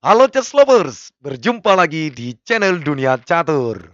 Halo chess lovers, berjumpa lagi di channel Dunia Catur.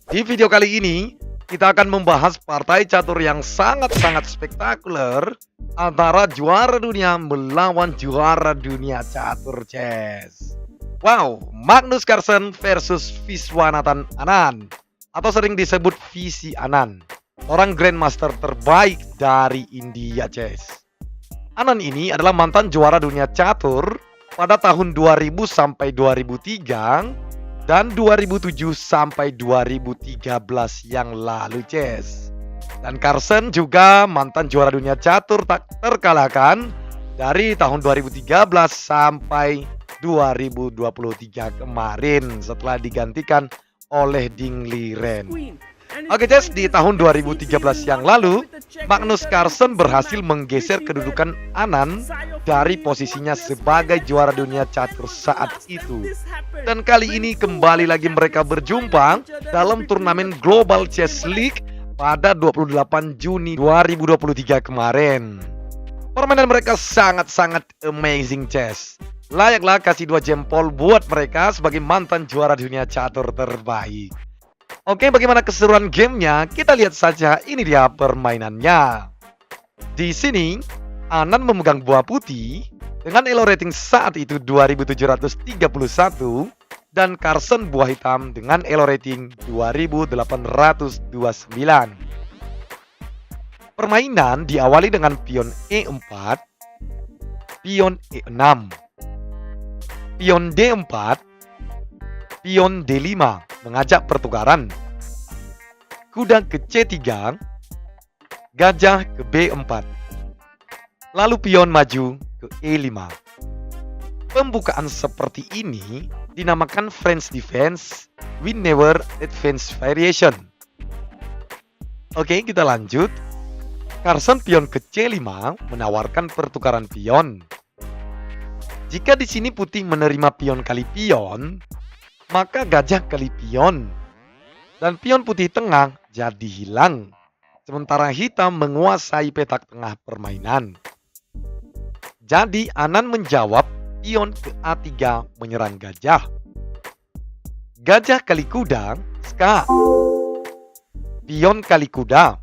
Di video kali ini, kita akan membahas partai catur yang sangat-sangat spektakuler antara juara dunia melawan juara dunia catur chess. Wow, Magnus Carlsen versus Viswanathan Anand atau sering disebut Visi Anand, orang Grandmaster terbaik dari India Chess. Anand ini adalah mantan juara dunia catur pada tahun 2000 sampai 2003 dan 2007 sampai 2013 yang lalu Chess. Dan Carlsen juga mantan juara dunia catur tak terkalahkan dari tahun 2013 sampai 2023 kemarin setelah digantikan oleh Ding Liren. Oke Chess, di tahun 2013 yang lalu, Magnus Carlsen berhasil menggeser kedudukan Anand dari posisinya sebagai juara dunia catur saat itu. Dan kali ini kembali lagi mereka berjumpa dalam turnamen Global Chess League pada 28 Juni 2023 kemarin. Permainan mereka sangat-sangat amazing Chess. Layaklah kasih 2 jempol buat mereka sebagai mantan juara dunia catur terbaik. Oke, bagaimana keseruan gamenya? Kita lihat saja, ini dia permainannya. Di sini, Anand memegang buah putih dengan elo rating saat itu 2731 dan Carlsen buah hitam dengan elo rating 2829. Permainan diawali dengan pion E4, pion E6, pion D4, pion D5 mengajak pertukaran, kuda ke C3, gajah ke B4, lalu pion maju ke E5. Pembukaan seperti ini dinamakan French Defense whenever advance variation. Oke, kita lanjut. Carlsen pion ke C5 menawarkan pertukaran pion. Jika di sini putih menerima pion kali pion, maka gajah kali pion dan pion putih tengah jadi hilang. Sementara hitam menguasai petak tengah permainan. Jadi Anand menjawab pion ke A3 menyerang gajah. Gajah kali kuda, ska. Pion kali kuda.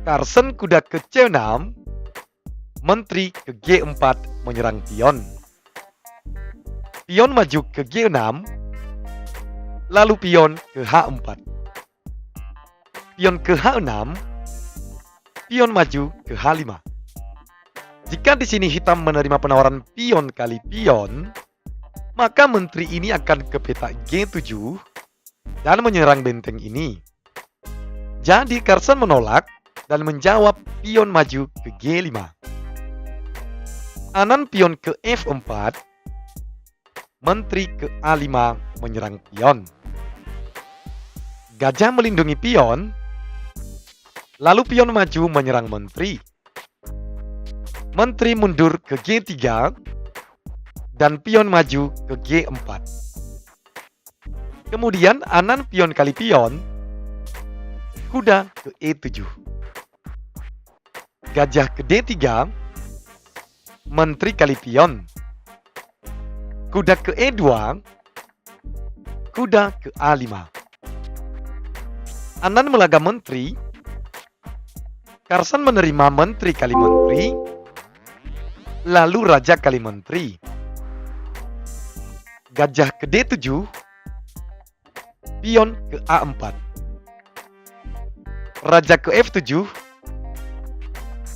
Carlsen kuda ke C6, menteri ke G4 menyerang pion. Pion maju ke G6, lalu pion ke H4. Pion ke H6, pion maju ke H5. Jika di sini hitam menerima penawaran pion kali pion, maka menteri ini akan ke petak G7 dan menyerang benteng ini. Jadi Carlsen menolak dan menjawab pion maju ke G5. Anand pion ke F4, menteri ke A5 menyerang pion. Gajah melindungi pion, lalu pion maju menyerang menteri. Menteri mundur ke G3 dan pion maju ke G4. Kemudian Anand pion kali pion, kuda ke E7. Gajah ke D3, menteri kali pion. Kuda ke E2, kuda ke A5. Anand melaga menteri. Carlsen menerima menteri kali menteri, lalu raja kali menteri. Gajah ke D7, pion ke A4. Raja ke F7,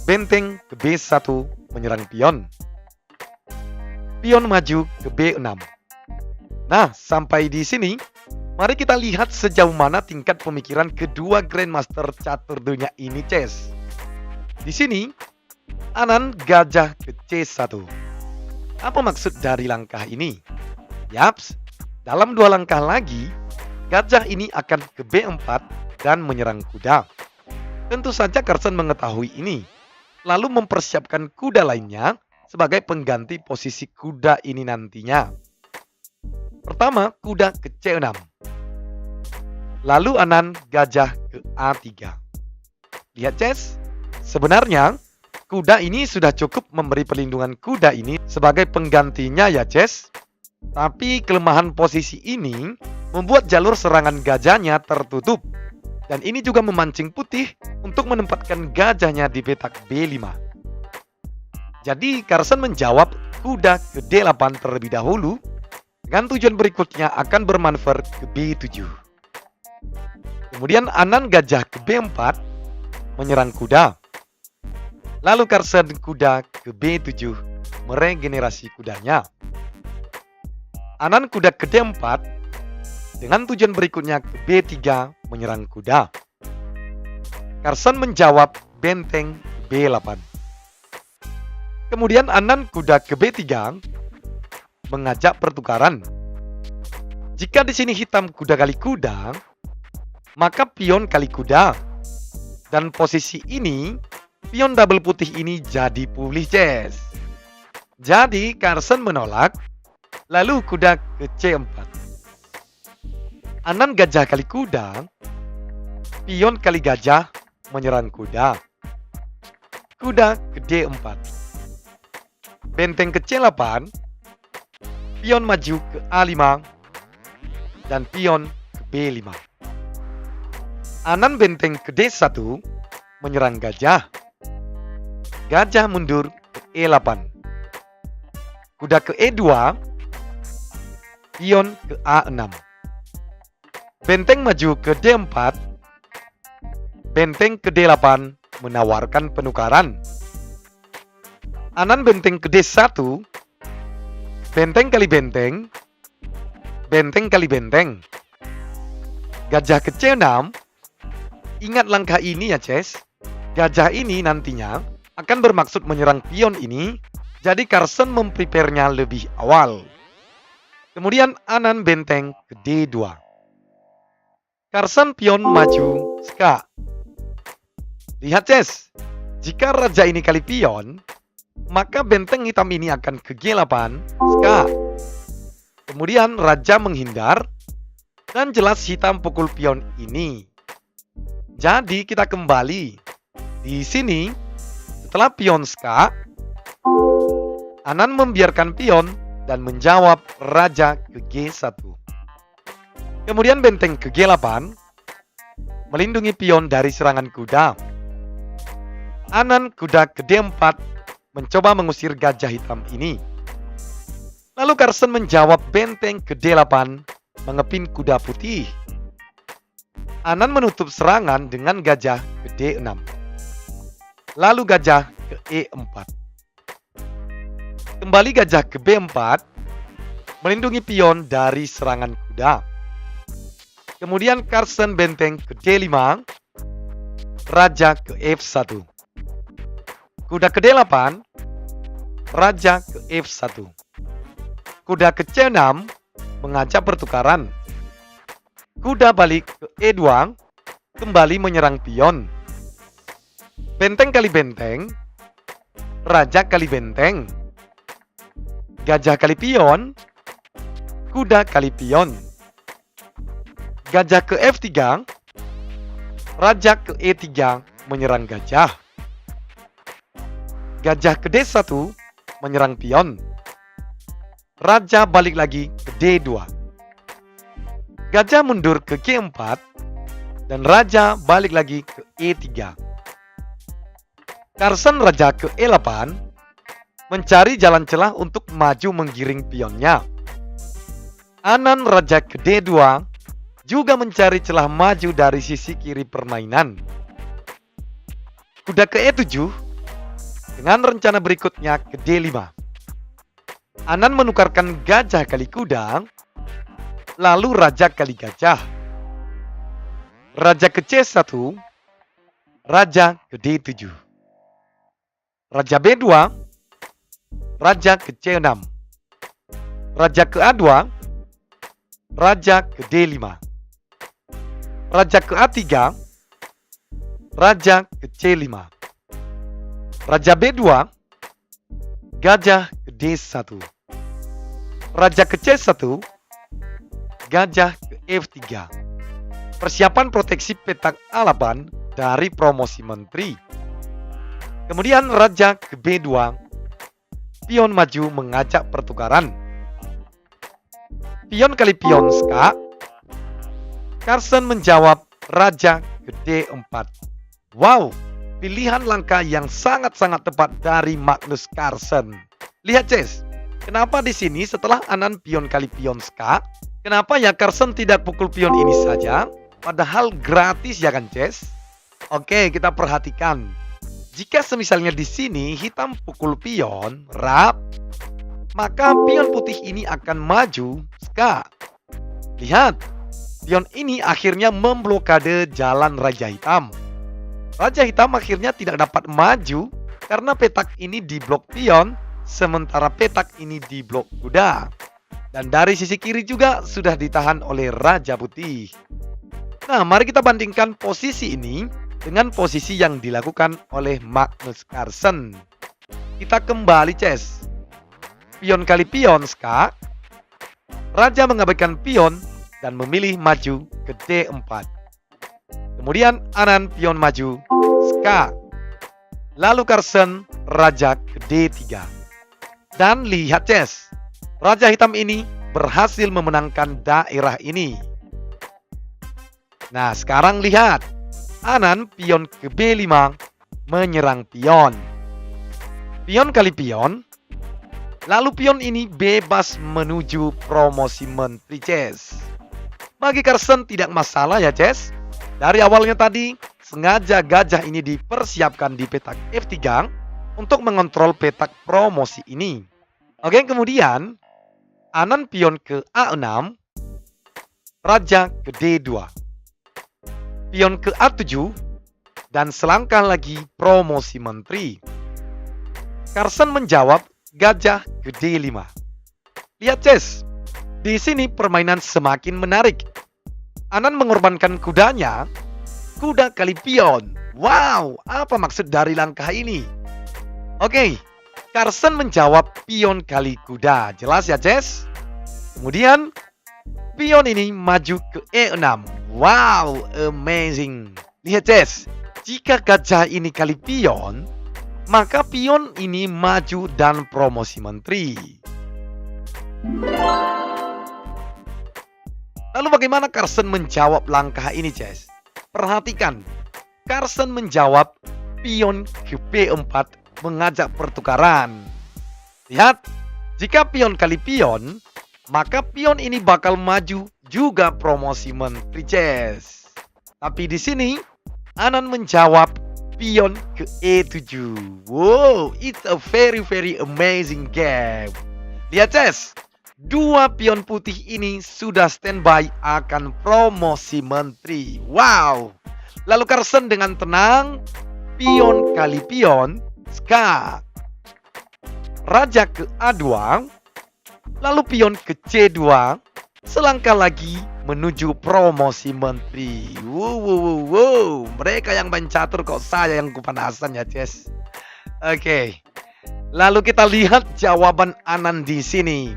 benteng ke B1 menyerang pion. Pion maju ke B6. Nah, sampai di sini, mari kita lihat sejauh mana tingkat pemikiran kedua Grandmaster catur dunia ini Chess. Di sini, Anand gajah ke C1. Apa maksud dari langkah ini? Yaps, dalam 2 langkah lagi, gajah ini akan ke B4 dan menyerang kuda. Tentu saja Carlsen mengetahui ini, lalu mempersiapkan kuda lainnya sebagai pengganti posisi kuda ini nantinya. Pertama, kuda ke C6. Lalu Anand gajah ke A3. Lihat Chess, Sebenarnya, kuda ini sudah cukup memberi perlindungan kuda ini sebagai penggantinya ya, Ces. Tapi kelemahan posisi ini membuat jalur serangan gajahnya tertutup. Dan ini juga memancing putih untuk menempatkan gajahnya di petak B5. Jadi Carson menjawab kuda ke D8 terlebih dahulu, dengan tujuan berikutnya akan bermanuver ke B7. Kemudian Anan gajah ke B4 menyerang kuda. Lalu Carson kuda ke B7 meregenerasi kudanya. Anan kuda ke D4 dengan tujuan berikutnya ke B3 menyerang kuda. Carson menjawab benteng B8. Kemudian Anan kuda ke B3 mengajak pertukaran. Jika di sini hitam kuda kali kuda, maka pion kali kuda. Dan posisi ini, pion double putih ini jadi pulih, Ces. Jadi Carson menolak, lalu kuda ke C4. Anan gajah kali kuda, pion kali gajah menyerang kuda. Kuda ke D4. Benteng ke C8, pion maju ke A5, dan pion ke B5. Anan benteng ke D1 menyerang gajah. Gajah mundur ke E8. Kuda ke E2, pion ke A6. Benteng maju ke D4. Benteng ke D8 menawarkan penukaran. Anan benteng ke D1, benteng kali benteng, benteng kali benteng. Gajah ke C6. Ingat langkah ini ya, Ces. Gajah ini nantinya akan bermaksud menyerang pion ini, jadi Carson memprepare-nya lebih awal. Kemudian Anan benteng ke D2. Carson pion maju ska. Lihat, Ces. Jika raja ini kali pion, maka benteng hitam ini akan ke G8 ska. Kemudian raja menghindar, dan jelas hitam pukul pion ini. Jadi kita kembali. Di sini, setelah pion ska, Anan membiarkan pion dan menjawab raja ke G1. Kemudian benteng ke G8, melindungi pion dari serangan kuda. Anan kuda ke D4, mencoba mengusir gajah hitam ini. Lalu Carson menjawab benteng ke D8, mengepin kuda putih. Anan menutup serangan dengan gajah ke D6. Lalu gajah ke E4. Kembali gajah ke B4, melindungi pion dari serangan kuda. Kemudian Carson benteng ke D5, raja ke F1. Kuda ke D8, raja ke F1. Kuda ke C6, mengajak pertukaran. Kuda balik ke E2, kembali menyerang pion. Benteng kali benteng, raja kali benteng. Gajah kali pion, kuda kali pion. Gajah ke F3, raja ke E3 menyerang gajah. Gajah ke D1 menyerang pion. Raja balik lagi ke D2. Gajah mundur ke G4 dan raja balik lagi ke E3. Carson raja ke E8 mencari jalan celah untuk maju menggiring pionnya. Anan raja ke D2 juga mencari celah maju dari sisi kiri permainan. Kuda ke E7 dengan rencana berikutnya ke D5. Anan menukarkan gajah kali kuda, lalu raja kali gajah. Raja ke C1, raja ke D7. Raja B2, raja ke C6. Raja ke A2, raja ke D5. Raja ke A3, raja ke C5. Raja B2, gajah ke D1. Raja ke C1, gajah ke F3. Persiapan proteksi petak A8 dari promosi menteri. Kemudian raja ke B2, pion maju mengajak pertukaran. Pion kali pion skak. Carlsen menjawab raja ke D4. Wow, pilihan langkah yang sangat-sangat tepat dari Magnus Carlsen. Lihat Ces, kenapa di sini setelah Anan pion kali pion skak, kenapa ya Carlsen tidak pukul pion ini saja? Padahal gratis ya kan Ces? Oke, kita perhatikan. Jika semisalnya di sini hitam pukul pion, rap, maka pion putih ini akan maju, ska. Lihat, pion ini akhirnya memblokade jalan Raja Hitam. Raja Hitam akhirnya tidak dapat maju karena petak ini diblok pion, sementara petak ini diblok kuda. Dan dari sisi kiri juga sudah ditahan oleh Raja Putih. Nah, mari kita bandingkan posisi ini dengan posisi yang dilakukan oleh Magnus Carlsen. Kita kembali Ces. Pion kali pion skak. Raja mengabaikan pion dan memilih maju ke D4. Kemudian Anan pion maju skak. Lalu Carlsen raja ke D3. Dan lihat Ces, Raja Hitam ini berhasil memenangkan daerah ini. Nah, sekarang lihat. Anan pion ke B5 menyerang pion. Pion kali pion. Lalu pion ini bebas menuju promosi menteri Ces. Bagi Carlsen tidak masalah ya Ces. Dari awalnya tadi sengaja gajah ini dipersiapkan di petak F3 untuk mengontrol petak promosi ini. Oke, kemudian Anan pion ke A6, raja ke D2. Pion ke A7 dan selangkah lagi promosi menteri. Carlsen menjawab gajah ke D5. Lihat Ces, di sini permainan semakin menarik. Anan mengorbankan kudanya, kuda kali pion. Wow, apa maksud dari langkah ini? Oke, Carlsen menjawab pion kali kuda. Jelas ya Ces? Kemudian pion ini maju ke E6. Wow, amazing. Lihat Ces, jika gajah ini kali pion, maka pion ini maju dan promosi menteri. Lalu bagaimana Carlsen menjawab langkah ini Ces? Perhatikan, Carlsen menjawab pion ke B4 mengajak pertukaran. Lihat, jika pion kali pion, maka pion ini bakal maju juga promosi menteri Ces. Tapi di sini Anan menjawab pion ke E7. Wow, it's a very amazing game. Lihat Ces, dua pion putih ini sudah standby akan promosi menteri. Wow. Lalu Carlsen dengan tenang pion kali pion skak. Raja ke A2. Lalu pion ke C2, selangkah lagi menuju promosi menteri. Wow. Mereka yang main catur kok saya yang kepanasan ya Ces. Oke. Lalu kita lihat jawaban Anan di sini.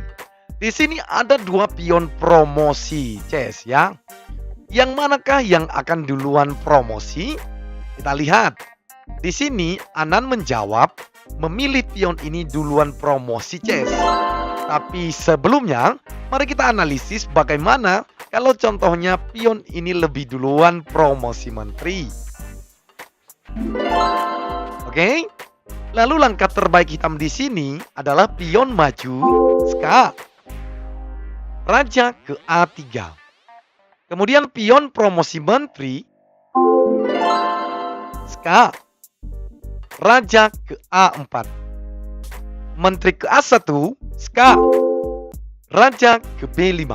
Di sini ada dua pion promosi Ces ya. Yang manakah yang akan duluan promosi? Kita lihat. Di sini Anan menjawab memilih pion ini duluan promosi Ces. Tapi sebelumnya, mari kita analisis bagaimana kalau contohnya pion ini lebih duluan promosi menteri. Oke, lalu langkah terbaik hitam di sini adalah pion maju, ska, raja ke A3. Kemudian pion promosi menteri, ska, raja ke A4. Menteri ke A1, ska, raja ke B5.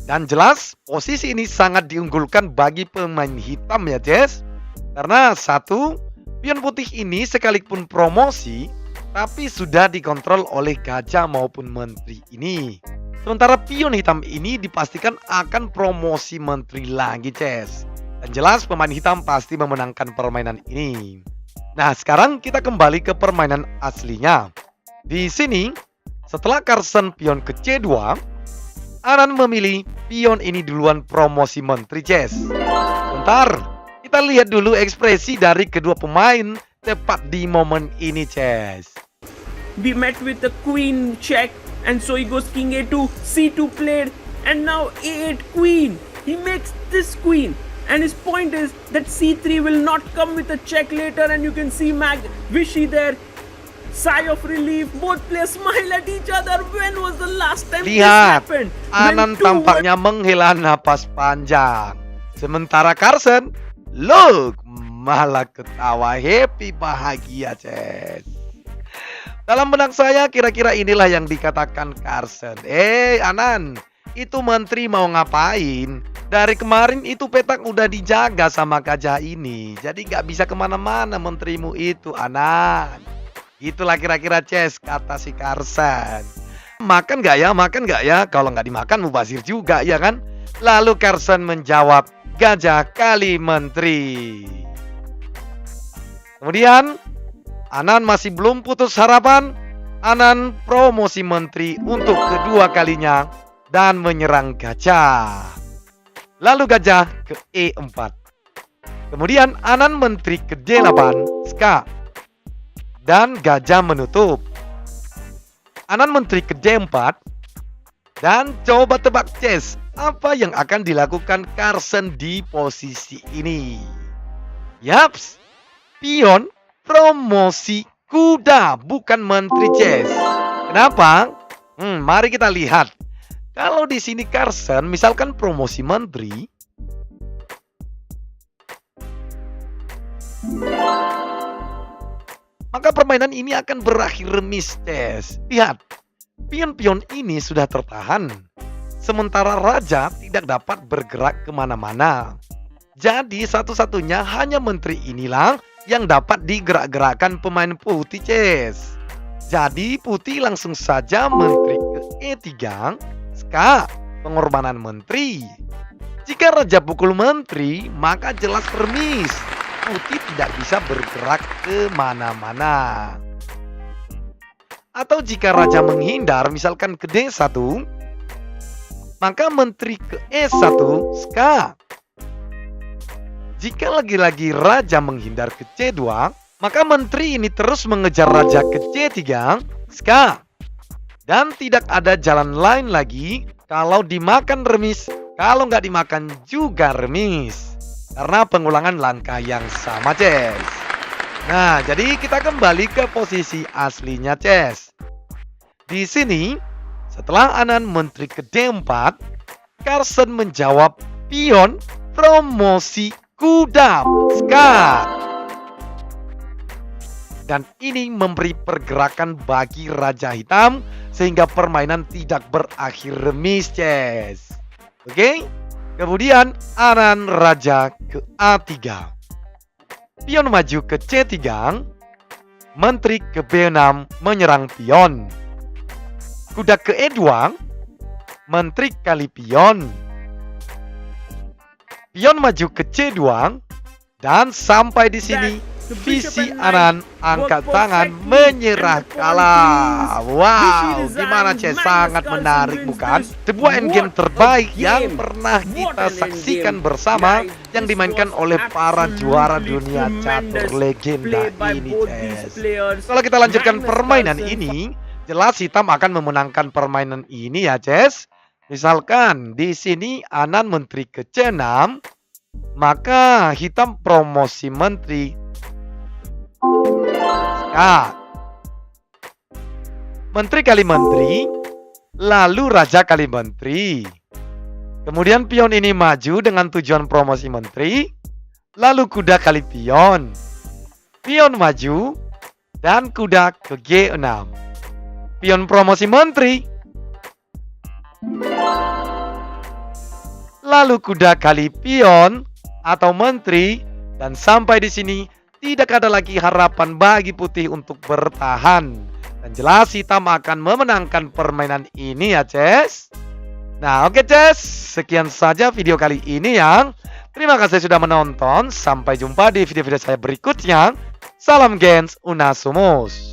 Dan jelas posisi ini sangat diunggulkan bagi pemain hitam ya Ces. Karena satu, pion putih ini sekalipun promosi, tapi sudah dikontrol oleh gajah maupun menteri ini. Sementara pion hitam ini dipastikan akan promosi menteri lagi Ces. Dan jelas pemain hitam pasti memenangkan permainan ini. Nah, sekarang kita kembali ke permainan aslinya. Di sini, setelah Carlsen pion ke C2, Anan memilih pion ini duluan promosi menteri Ces. Bentar, kita lihat dulu ekspresi dari kedua pemain tepat di momen ini, Ces. We met with the queen check, and so he goes king a2, c2 played, and now a8 queen. He makes this queen, and his point is that c3 will not come with a check later, and you can see Vishy there. Sigh of relief, both players smile at each other. When was the last time this Lihat, happened? Anand tampaknya menghela napas panjang. Sementara Carlsen, look, malah ketawa happy bahagia, Ces. Dalam benak saya kira-kira inilah yang dikatakan Carlsen. Anand, itu menteri mau ngapain? Dari kemarin itu petak udah dijaga sama gajah ini. Jadi gak bisa kemana-mana menterimu itu, Anand. Itulah kira-kira, Ces, kata si Carlsen. Makan gak ya? Makan gak ya? Kalau nggak dimakan mubazir juga, ya kan? Lalu Carlsen menjawab, gajah kali menteri. Kemudian Anand masih belum putus harapan. Anand promosi menteri untuk kedua kalinya dan menyerang gajah. Lalu gajah ke E4. Kemudian Anand menteri ke D8, ska. Dan gajah menutup. Anand menteri ke D4. Dan coba tebak, Ces, apa yang akan dilakukan Carlsen di posisi ini? Yaps, pion promosi kuda, bukan menteri, Ces. Kenapa? Mari kita lihat. Kalau di sini Carlsen misalkan promosi menteri, maka permainan ini akan berakhir remis, Ces. Lihat, pion-pion ini sudah tertahan. Sementara raja tidak dapat bergerak kemana-mana. Jadi satu-satunya hanya menteri inilah yang dapat digerak-gerakkan pemain putih, Ces. Jadi putih langsung saja menteri ke E3, ska, pengorbanan menteri. Jika raja pukul menteri, maka jelas remis. Putih tidak bisa bergerak kemana-mana. Atau jika raja menghindar, misalkan ke D1, maka menteri ke E1, ska. Jika lagi-lagi raja menghindar ke C2, maka menteri ini terus mengejar raja ke C3, ska. Dan tidak ada jalan lain lagi kalau dimakan remis, kalau nggak dimakan juga remis. Karena pengulangan langkah yang sama, Ces. Nah, jadi kita kembali ke posisi aslinya, Ces. Di sini, setelah Anand menteri ke D4, Carlsen menjawab pion promosi kuda, ska. Dan ini memberi pergerakan bagi Raja Hitam sehingga permainan tidak berakhir remis, Ces. Oke? Kemudian Anand raja ke A3. Pion maju ke C3. Menteri ke B6 menyerang pion. Kuda ke E2. Menteri kali pion. Pion maju ke C2. Dan sampai di sini Vishy Anand angkat tangan menyerah kalah. Wow, gimana, Ces? Sangat menarik, bukan? Sebuah endgame terbaik yang pernah kita saksikan bersama, yang dimainkan oleh para juara dunia catur legenda ini, Ces. Kalau kita lanjutkan permainan ini, jelas hitam akan memenangkan permainan ini, ya, Ces. Misalkan di sini Anand menteri ke C6, maka hitam promosi menteri. Menteri kali menteri, lalu raja kali menteri. Kemudian pion ini maju dengan tujuan promosi menteri, lalu kuda kali pion. Pion maju dan kuda ke G6. Pion promosi menteri. Lalu kuda kali pion atau menteri, dan sampai di sini tidak ada lagi harapan bagi putih untuk bertahan. Dan jelas hitam akan memenangkan permainan ini, ya, Ces. Nah, oke, Ces. Sekian saja video kali ini, ya. Terima kasih sudah menonton. Sampai jumpa di video-video saya berikutnya. Salam Gens Unasumus.